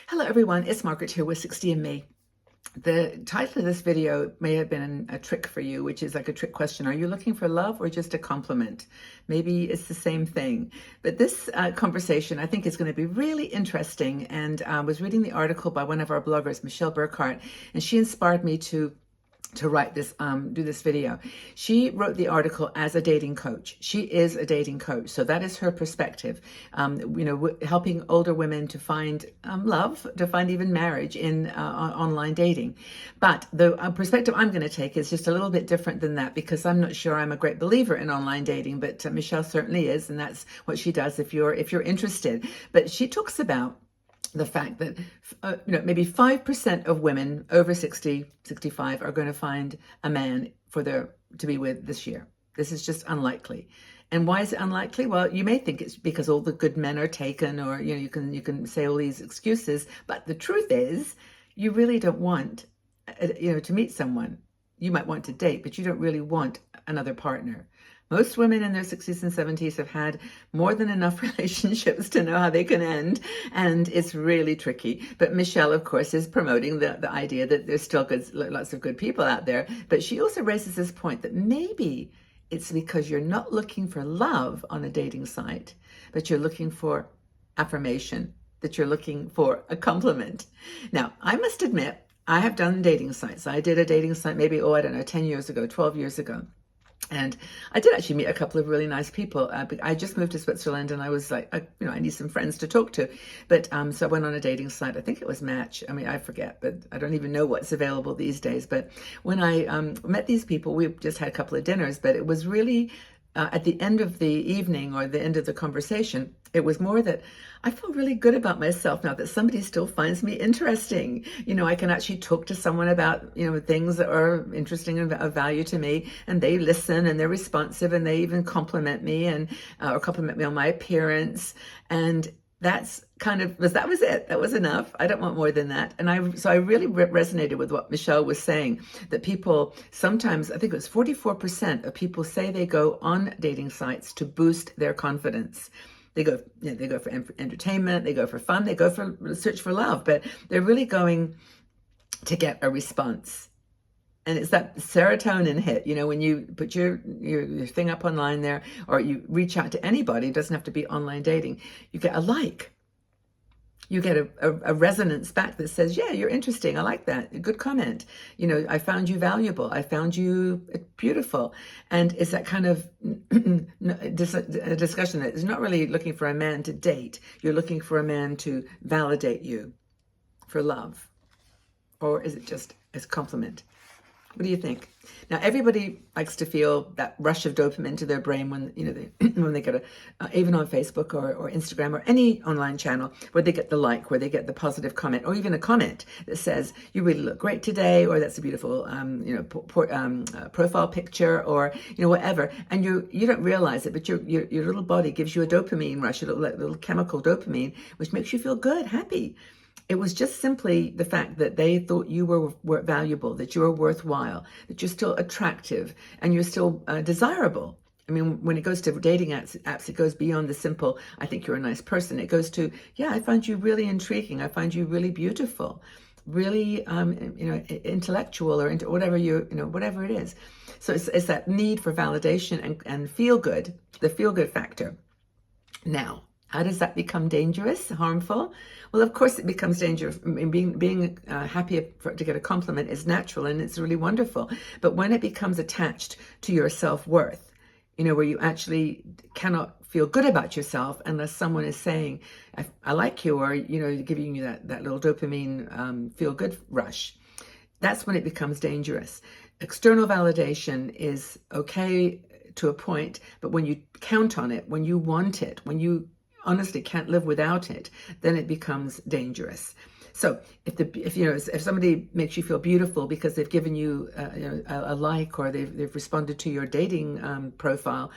Hello everyone, it's Margaret here with 60 and Me. The title of this video may have been a trick for you, which is like a trick question. Are you looking for love or just a compliment? Maybe it's the same thing. But this conversation I think is going to be really interesting. And I was reading the article by one of our bloggers, Michelle Burkhart, and she inspired me to write this, do this video. She wrote the article as a dating coach. She is a dating coach. So that is her perspective, helping older women to find love, to find even marriage in online dating. But the perspective I'm going to take is just a little bit different than that, because I'm not sure I'm a great believer in online dating, but Michelle certainly is. And that's what she does if you're interested. But she talks about the fact that maybe 5% of women over 60, 65 are going to find a man to be with this year. This is just unlikely. And why is it unlikely? Well, you may think it's because all the good men are taken, or you can say all these excuses, but the truth is you really don't want to meet someone. You might want to date, but you don't really want another partner. Most women in their 60s and 70s have had more than enough relationships to know how they can end, and it's really tricky. But Michelle, of course, is promoting the idea that there's still lots of good people out there. But she also raises this point that maybe it's because you're not looking for love on a dating site, but you're looking for affirmation, that you're looking for a compliment. Now, I must admit, I have done dating sites. I did a dating site maybe, 10 years ago, 12 years ago. And I did actually meet a couple of really nice people. I just moved to Switzerland, and I was like, I need some friends to talk to. But so I went on a dating site. I think it was Match. I mean, I forget, but I don't even know what's available these days. But when I met these people, we just had a couple of dinners. But it was really at the end of the evening, or the end of the conversation, it was more that I feel really good about myself now that somebody still finds me interesting. I can actually talk to someone about, things that are interesting and of value to me, and they listen and they're responsive, and they even compliment me or compliment me on my appearance. And that's that was it. That was enough. I don't want more than that. And I really resonated with what Michelle was saying, that people sometimes, I think it was 44% of people say they go on dating sites to boost their confidence. They go for entertainment, they go for fun, they go for search for love, but they're really going to get a response. And it's that serotonin hit, when you put your thing up online there, or you reach out to anybody, it doesn't have to be online dating, you get a like. You get a resonance back that says, yeah, you're interesting. I like that. A good comment. I found you valuable. I found you beautiful. And it's that kind of a discussion that is not really looking for a man to date. You're looking for a man to validate you for love. Or is it just as compliment? What do you think? Now, everybody likes to feel that rush of dopamine to their brain when when they get even on Facebook or Instagram or any online channel, where they get the like, where they get the positive comment, or even a comment that says, "You really look great today," or "That's a beautiful profile picture," or whatever. And you don't realize it, but your little body gives you a dopamine rush, a little chemical dopamine, which makes you feel good, happy. It was just simply the fact that they thought you were valuable, that you were worthwhile, that you're still attractive, and you're still desirable. I mean, when it goes to dating apps, it goes beyond the simple, I think you're a nice person. It goes to, yeah, I find you really intriguing. I find you really beautiful, really, intellectual, or into whatever whatever it is. So it's that need for validation and feel good, the feel good factor. Now, how does that become dangerous, harmful? Well, of course, it becomes dangerous. Being happy to get a compliment is natural, and it's really wonderful. But when it becomes attached to your self-worth, where you actually cannot feel good about yourself unless someone is saying, I like you, or, giving you that little dopamine feel-good rush, that's when it becomes dangerous. External validation is okay to a point, but when you count on it, when you want it, when you honestly can't live without it, then it becomes dangerous. So if somebody makes you feel beautiful because they've given you a like, or they've responded to your dating profile,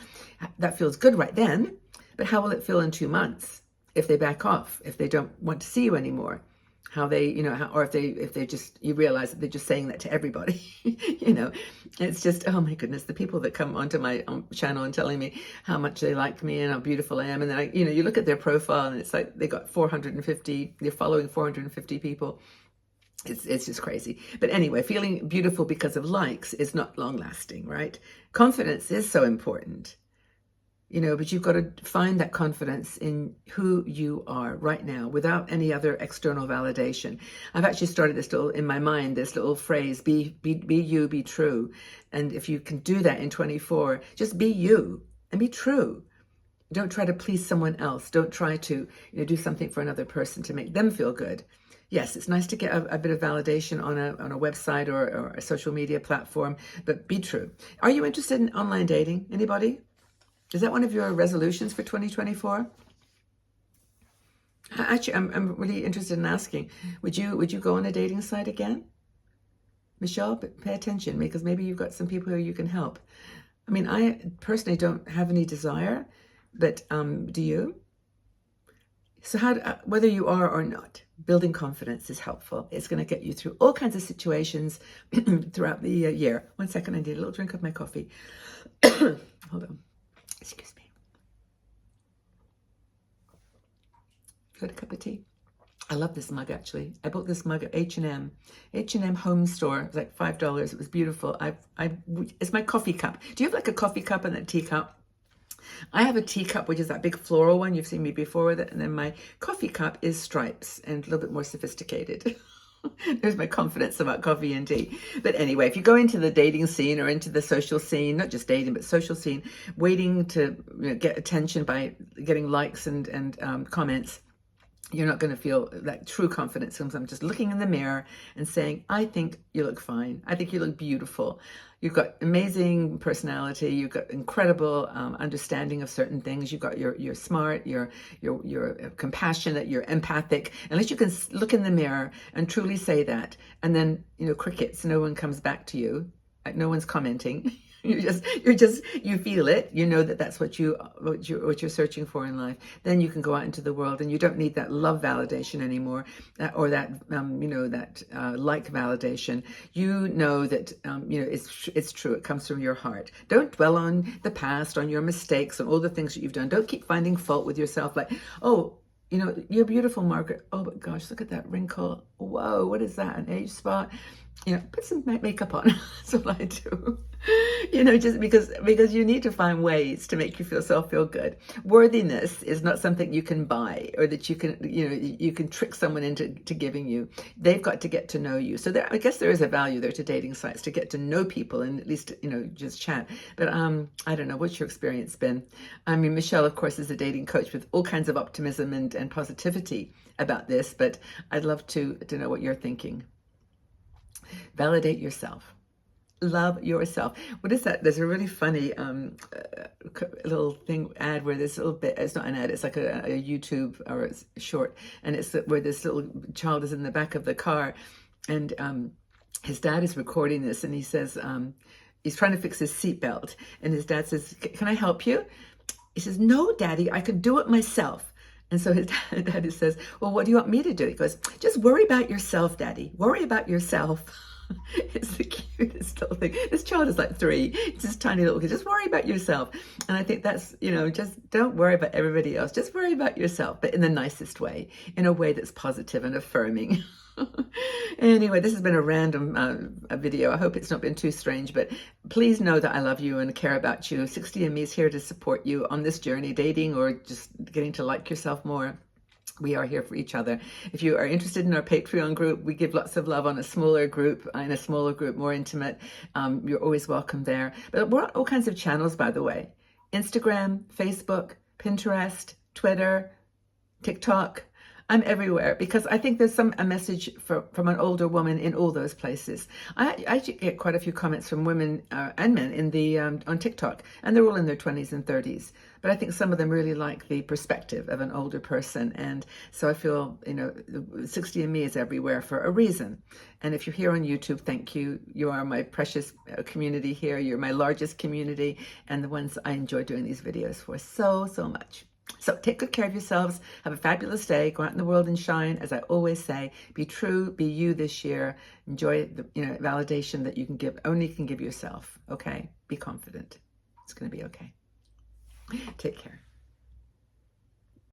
that feels good right then. But how will it feel in 2 months if they back off, if they don't want to see you anymore? how they, or if they just, you realize that they're just saying that to everybody. It's just, oh my goodness, the people that come onto my channel and telling me how much they like me and how beautiful I am. And then you look at their profile and it's like they got 450, they're following 450 people. It's just crazy. But anyway, feeling beautiful because of likes is not long lasting, right? Confidence is so important. But you've got to find that confidence in who you are right now without any other external validation. I've actually started this in my mind, this little phrase, be you, be true. And if you can do that in 24, just be you and be true. Don't try to please someone else. Don't try to do something for another person to make them feel good. Yes, it's nice to get a bit of validation on a website or a social media platform, but be true. Are you interested in online dating? Anybody? Is that one of your resolutions for 2024? Actually, I'm really interested in asking, would you go on a dating site again? Michelle, pay attention, because maybe you've got some people who you can help. I mean, I personally don't have any desire, but do you? So whether you are or not, building confidence is helpful. It's going to get you through all kinds of situations throughout the year. 1 second, I need a little drink of my coffee. Hold on. Excuse me. Got a cup of tea? I love this mug, actually. I bought this mug at H&M home store. It was like $5. It was beautiful. It's my coffee cup. Do you have like a coffee cup and a teacup? I have a teacup, which is that big floral one. You've seen me before with it. And then my coffee cup is stripes and a little bit more sophisticated. There's my confidence about coffee and tea. But anyway, if you go into the dating scene or into the social scene, not just dating, but social scene, waiting to get attention by getting likes and comments, you're not going to feel that true confidence. Because I'm just looking in the mirror and saying, I think you look fine. I think you look beautiful. You've got amazing personality. You've got incredible understanding of certain things. You've got you're smart. You're compassionate. You're empathic. Unless you can look in the mirror and truly say that, and then crickets. No one comes back to you. No one's commenting. You feel it. You know that that's what you're searching for in life. Then you can go out into the world, and you don't need that love validation anymore, or that like validation. You know that it's true. It comes from your heart. Don't dwell on the past, on your mistakes, on all the things that you've done. Don't keep finding fault with yourself. Like, oh, you're beautiful, Margaret. Oh, but gosh, look at that wrinkle. Whoa, what is that? An age spot? Put some makeup on. That's what I do. Just because you need to find ways to make yourself feel good. Worthiness is not something you can buy, or that you can trick someone into giving you. They've got to get to know you. So I guess there is a value there to dating sites, to get to know people and at least just chat. But I don't know, what's your experience been? I mean, Michelle, of course, is a dating coach with all kinds of optimism and positivity about this, but I'd love to know what you're thinking. Validate yourself. Love yourself. What is that? There's a really funny little ad where this little bit, it's not an ad, it's like a YouTube or a short, and it's where this little child is in the back of the car, and his dad is recording this, and he says, he's trying to fix his seatbelt, and his dad says, can I help you? He says, no, Daddy, I can do it myself. And so his daddy says, well, what do you want me to do? He goes, just worry about yourself, Daddy. Worry about yourself. It's the cutest little thing. This child is like 3. It's this tiny little kid. Just worry about yourself. And I think that's, just don't worry about everybody else. Just worry about yourself, but in the nicest way, in a way that's positive and affirming. Anyway, this has been a random video. I hope it's not been too strange, but please know that I love you and care about you. 60andMe is here to support you on this journey, dating or just getting to like yourself more. We are here for each other. If you are interested in our Patreon group, we give lots of love on a smaller group, more intimate. You're always welcome there. But we're on all kinds of channels, by the way. Instagram, Facebook, Pinterest, Twitter, TikTok. I'm everywhere because I think there's a message from an older woman in all those places. I actually get quite a few comments from women and men on TikTok, and they're all in their 20s and 30s. But I think some of them really like the perspective of an older person, and so I feel 60andMe is everywhere for a reason. And if you're here on YouTube, thank you. You are my precious community here. You're my largest community, and the ones I enjoy doing these videos for so much. So take good care of yourselves. Have a fabulous day. Go out in the world and shine. As I always say, be true, be you this year. Enjoy the validation that you can give, only can give yourself. Okay? Be confident. It's going to be okay. Take care.